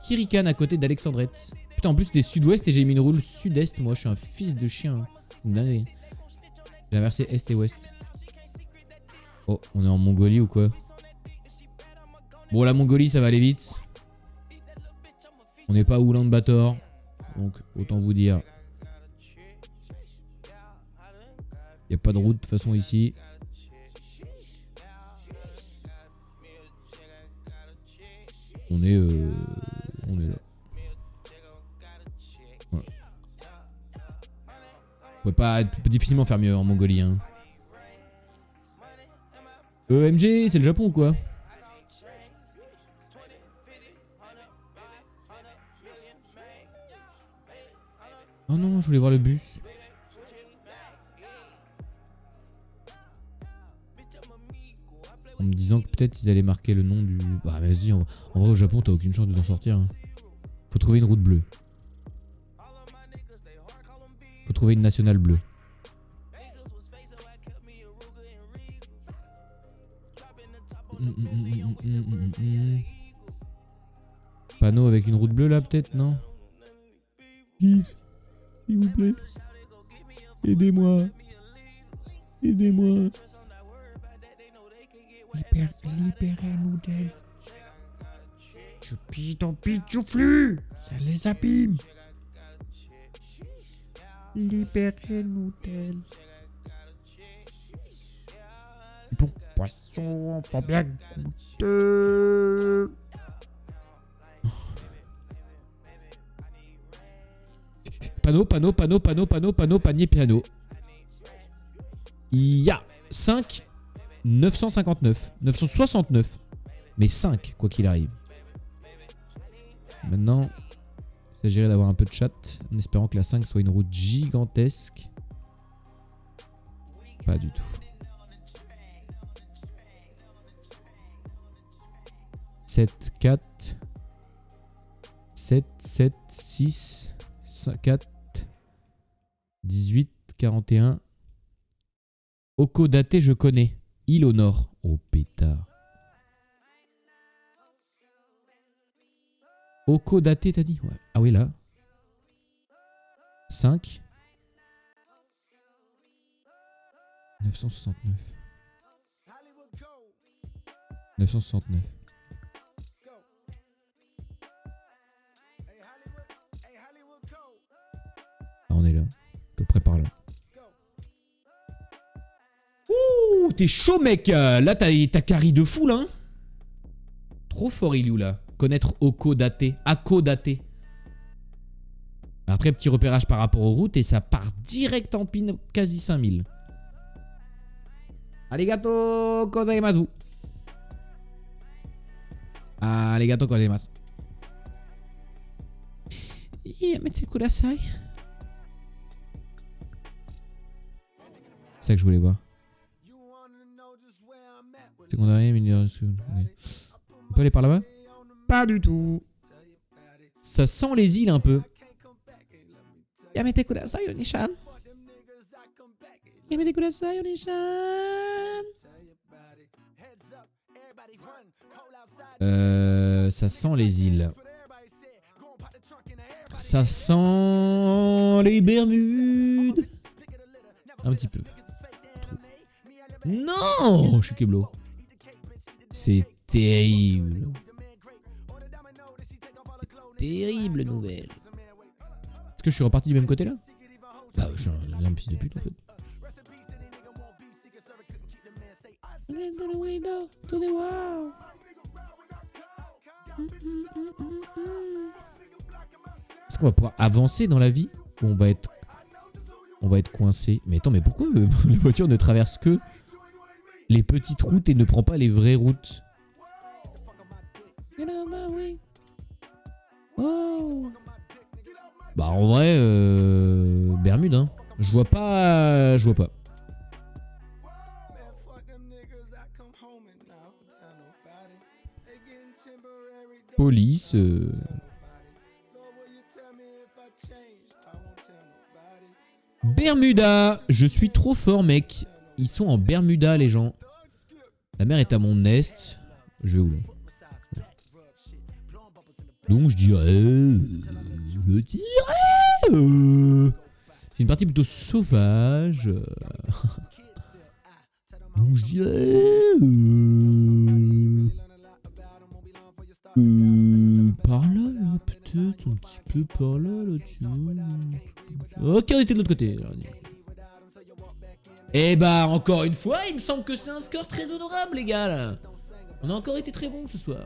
A: Kirikan à côté d'Alexandrette. Putain, en plus, c'était sud-ouest et j'ai mis une roule sud-est. Moi, je suis un fils de chien. Une dinguerie. J'ai inversé est et ouest. Oh, on est en Mongolie ou quoi? Bon, la Mongolie, ça va aller vite. On n'est pas à Oulan-Bator. Donc, autant vous dire. Il n'y a pas de route de toute façon ici. On est là. Voilà. On peut pas difficilement faire mieux en Mongolie. Hein. EMG, c'est le Japon ou quoi? Oh non, je voulais voir le bus. En me disant que peut-être ils allaient marquer le nom du... Bah vas-y, en vrai au Japon t'as aucune chance de t'en sortir. Hein. Faut trouver une route bleue. Faut trouver une nationale bleue. Panneau avec une route bleue là peut-être, non? Please, s'il vous plaît. Aidez-moi. Aidez-moi. Libérez-nous d'elle. Choupi, ton pichouflu. Ça les abîme. Libérez-nous d'elle. Bon poisson, pas bien goûter. Panneau, panier, piano. Il y a 5 959. 969. Mais 5, quoi qu'il arrive. Maintenant, il s'agirait d'avoir un peu de chat, en espérant que la 5 soit une route gigantesque. Pas du tout. 7, 4. 7, 7, 6, 4, 18, 41. Okodate, je connais. Île au nord. Oh pétard. Okodate, t'as dit? Ouais. Ah oui, là. 5. 969. 969. Ah, on est là. À peu près par là. Ouh, t'es chaud, mec. Là, t'as carry de fou, là. Hein. Trop fort, Iliou, là. Connaître Okodate. Akodate. Après, petit repérage par rapport aux routes et ça part direct en pin quasi 5000. Arigato gozaimasu. Arigato gozaimasu. Yamete kudasai. C'est ça que je voulais voir. Secondaire, mineur. On peut aller par là-bas? Pas du tout. Ça sent les îles un peu. Yamete kudasai, Onishan. Yamete kudasai, Onishan. Ça sent les îles. Ça sent les Bermudes. Un petit peu. Non, je suis Keblo. C'est terrible. Terrible nouvelle. Est-ce que je suis reparti du même côté là? Bah je suis un fils de pute en fait. Est-ce qu'on va pouvoir avancer dans la vie ou on va être coincé? Mais attends, mais pourquoi la voiture ne traverse que les petites routes et ne prend pas les vraies routes? Oh. Bah en vrai, Bermude, hein. Je vois pas. Police.
D: Bermuda. Je suis trop fort, mec. Ils sont en Bermuda, les gens. La mer est à mon est. Je vais où, là? Donc, je dirais... C'est une partie plutôt sauvage. Donc, je dirais... par là, peut-être, un petit peu par là, tu vois. Ok, on était de l'autre côté. Et bah, encore une fois, il me semble que c'est un score très honorable, les gars. Là. On a encore été très bons ce soir.